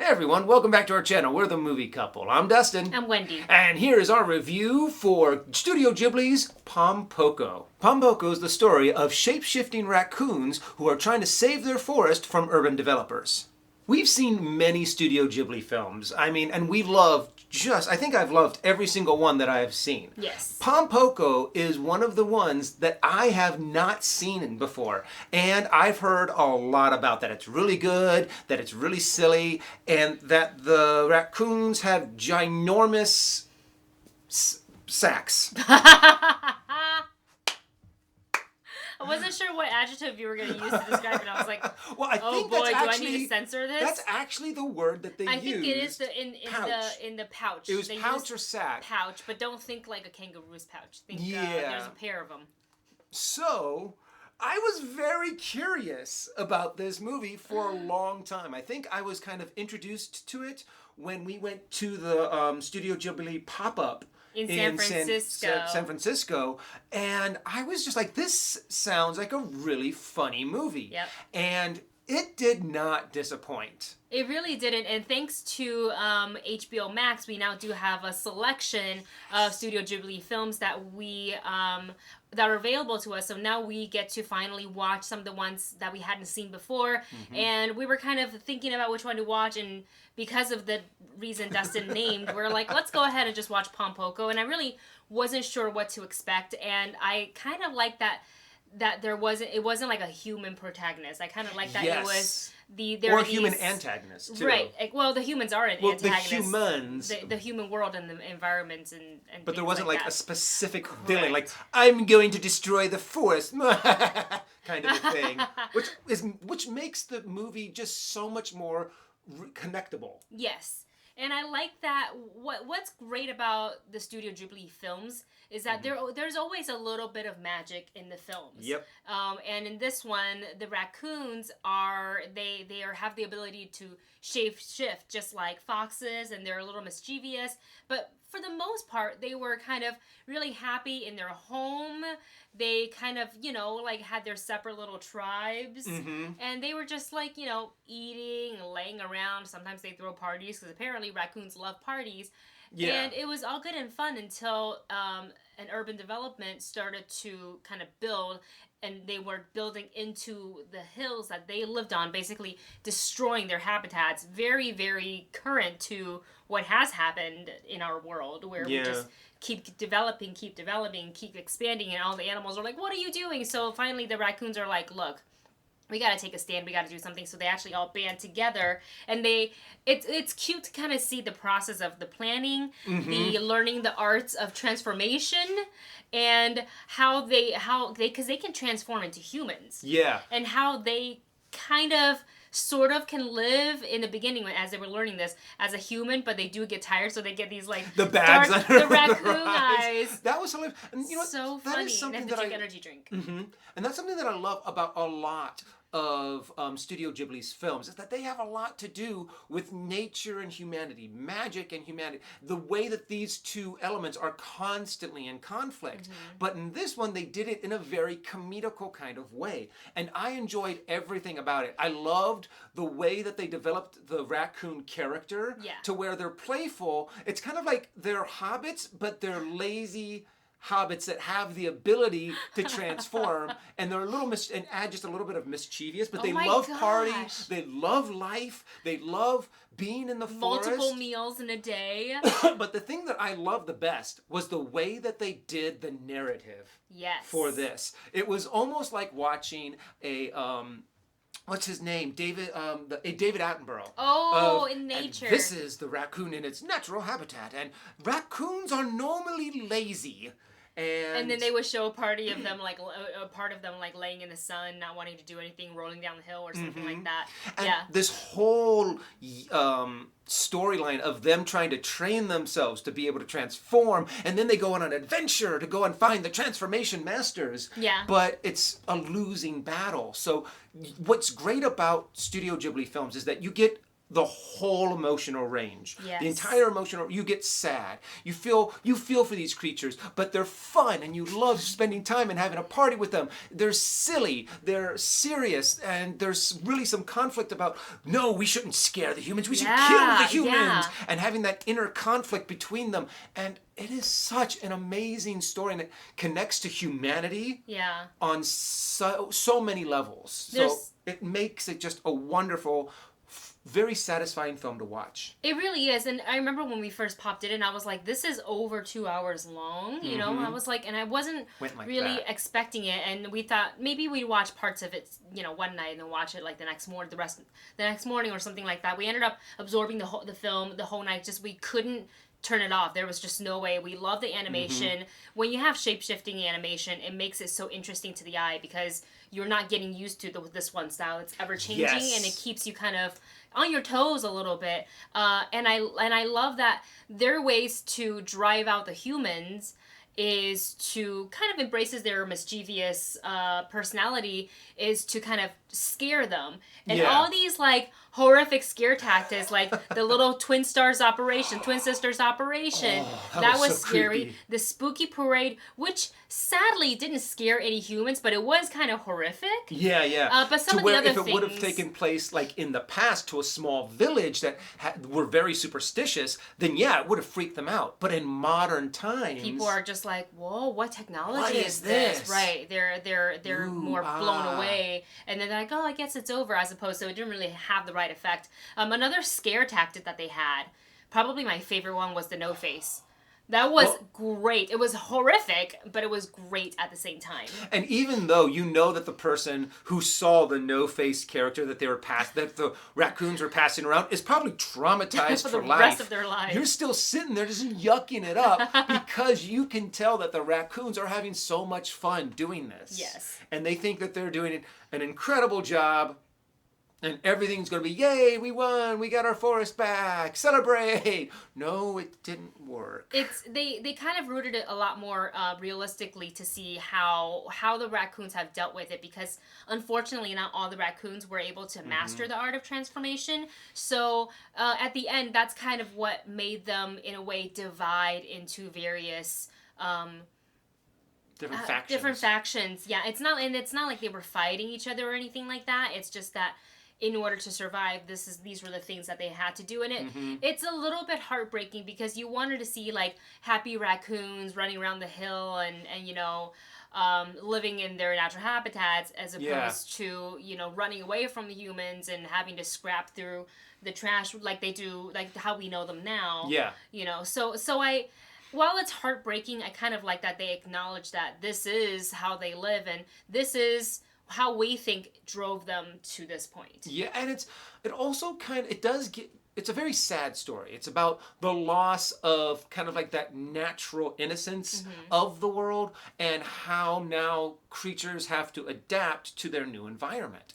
Hey everyone, welcome back to our channel. We're the Movie Couple. I'm Dustin. I'm Wendy. And here is our review for Studio Ghibli's Pom Poko. Pom Poko is the story of shape-shifting raccoons who are trying to save their forest from urban developers. We've seen many Studio Ghibli films. And we love I think I've loved every single one that I have seen. Yes. Pom Poko is one of the ones that I have not seen before. And I've heard a lot about that. It's really good, that it's really silly, and that the raccoons have ginormous sacks. I wasn't sure what adjective you were going to use to describe it. I was like, well, I think boy, that's actually, do I need to censor this? That's actually the word that they used. I think it is in the pouch. It was pouch or sack. Pouch, but don't think like a kangaroo's pouch. Think yeah. There's a pair of them. So, I was very curious about this movie for a long time. I think I was kind of introduced to it when we went to the Studio Ghibli pop-up in San Francisco, and I was just like, this sounds like a really funny movie. Yep. And it did not disappoint. It really didn't, and thanks to HBO Max, we now do have a selection of Studio Ghibli films that that are available to us. So now we get to finally watch some of the ones that we hadn't seen before, and we were kind of thinking about which one to watch, and because of the reason Dustin named, we're like, let's go ahead and just watch Pom Poko, and I really wasn't sure what to expect, and I kind of like that it wasn't like a human protagonist. I kind of like that. Yes. It was or human antagonist too. Right. Well, the humans are antagonists. The humans. The human world and the environment and but there wasn't like that. a specific villain, like I'm going to destroy the forest, kind of a thing, which makes the movie just so much more connectable. Yes. And I like that. What's great about the Studio Ghibli films is that there's always a little bit of magic in the films. Yep. And in this one, the raccoons have the ability to shape shift just like foxes, and they're a little mischievous. But for the most part, they were kind of really happy in their home. They kind of, had their separate little tribes. And they were just like, eating, laying around. Sometimes they throw parties because apparently raccoons love parties. Yeah. And it was all good and fun until an urban development started to kind of build, and they were building into the hills that they lived on, basically destroying their habitats. Very, very current to what has happened in our world, where we just keep developing, keep expanding, and all the animals are like, what are you doing? So finally the raccoons are like, look, we got to take a stand. We got to do something. So they actually all band together, and it's cute to kind of see the process of the planning, the learning the arts of transformation, and how they because they can transform into humans. Yeah. And how they kind of sort of can live in the beginning as they were learning this as a human, but they do get tired, so they get these like the bags dark, under the raccoon eyes. That was hilarious. And you know what? So that funny. is something they have to drink energy drink. And that's something that I love about a lot of Studio Ghibli's films, is that they have a lot to do with nature and humanity, magic and humanity, the way that these two elements are constantly in conflict. But in this one, they did it in a very comedical kind of way. And I enjoyed everything about it. I loved the way that they developed the raccoon character to where they're playful. It's kind of like they're hobbits, but they're lazy hobbits that have the ability to transform, and they're a little and add just a little bit of mischievous, but they love parties, they love life, they love being in the forest. Multiple meals in a day. But the thing that I loved the best was the way that they did the narrative. Yes. For this. It was almost like watching a what's his name? David Attenborough. Oh, in nature. And this is the raccoon in its natural habitat, and raccoons are normally lazy. And then they would show a part of them like laying in the sun, not wanting to do anything, rolling down the hill or something like that. And this whole storyline of them trying to train themselves to be able to transform, and then they go on an adventure to go and find the transformation masters. Yeah. But it's a losing battle. So what's great about Studio Ghibli films is that you get the whole emotional range. Yes. The entire emotional, you get sad. You feel for these creatures, but they're fun and you love spending time and having a party with them. They're silly, they're serious, and there's really some conflict about, no, we shouldn't scare the humans, we should kill the humans. And having that inner conflict between them. And it is such an amazing story, and it connects to humanity on so many levels. So it makes it just a wonderful, very satisfying film to watch. It really is. And I remember when we first popped it in, I was like, this is over 2 hours long. You know, I was like, and I wasn't really expecting it. And we thought maybe we'd watch parts of it, you know, one night and then watch it like the next morning or something like that. We ended up absorbing the film the whole night. Just we couldn't turn it off. There was just no way. We love the animation. When you have shape-shifting animation, it makes it so interesting to the eye because you're not getting used to this one style. It's ever-changing, and it keeps you kind of on your toes a little bit. And I love that there are ways to drive out the humans is to kind of embraces their mischievous personality, is to kind of scare them. And all these like horrific scare tactics, like the little twin sisters operation, that was so scary. Creepy. The spooky parade, which sadly didn't scare any humans, but it was kind of horrific. But some of the other things, if it would have taken place like in the past to a small village that were very superstitious, then it would have freaked them out. But in modern times, people are just like, whoa, what technology is this? Right. They're more blown away. And then they're like, oh, I guess it's over, as opposed to it didn't really have the right effect. Another scare tactic that they had, probably my favorite one, was the no face. That was great. It was horrific, but it was great at the same time. And even though you know that the person who saw the no-face character that that the raccoons were passing around is probably traumatized for the life. rest of their lives. You're still sitting there just yucking it up because you can tell that the raccoons are having so much fun doing this. Yes. And they think that they're doing an incredible job. And everything's going to be, yay, we won, we got our forest back, celebrate. No, it didn't work. They kind of rooted it a lot more realistically to see how the raccoons have dealt with it, because unfortunately not all the raccoons were able to master the art of transformation. So at the end, that's kind of what made them, in a way, divide into various different factions. Yeah, it's not like they were fighting each other or anything like that. It's just that in order to survive, these were the things that they had to do in it. It's a little bit heartbreaking because you wanted to see like happy raccoons running around the hill and you know, living in their natural habitats, as opposed to, you know, running away from the humans and having to scrap through the trash like they do, like how we know them now. You know, so while it's heartbreaking, I kind of like that they acknowledge that this is how they live and this is how we think drove them to this point. Yeah, and it's a very sad story. It's about the loss of kind of like that natural innocence of the world and how now creatures have to adapt to their new environment.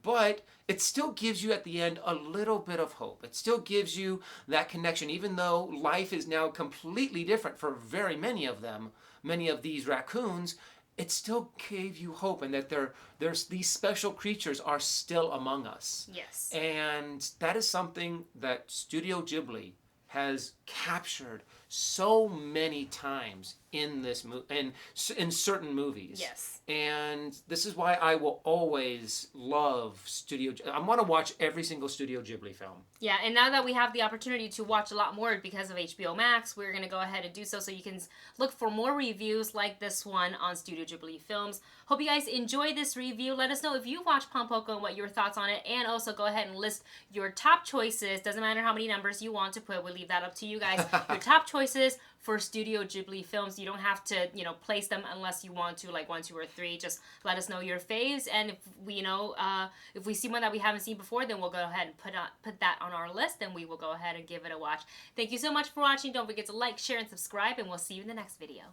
But it still gives you at the end a little bit of hope. It still gives you that connection, even though life is now completely different for very many of them, many of these raccoons. It still gave you hope, and that there's these special creatures are still among us. Yes. And that is something that Studio Ghibli has captured so many times in this in certain movies. Yes. And this is why I will always love I want to watch every single Studio Ghibli film. Yeah, and now that we have the opportunity to watch a lot more because of HBO Max, we're going to go ahead and do so you can look for more reviews like this one on Studio Ghibli films. Hope you guys enjoyed this review. Let us know if you watched Pom Poko and what your thoughts on it, and also go ahead and list your top choices. Doesn't matter how many numbers you want to put, we'll leave that up to you guys. Your top choices for Studio Ghibli films. You don't have to, you know, place them unless you want to, like 1, 2, or 3. Just let us know your faves, and if we if we see one that we haven't seen before, then we'll go ahead and put that on our list, and we will go ahead and give it a watch. Thank you so much for watching. Don't forget to like, share, and subscribe, and we'll see you in the next video.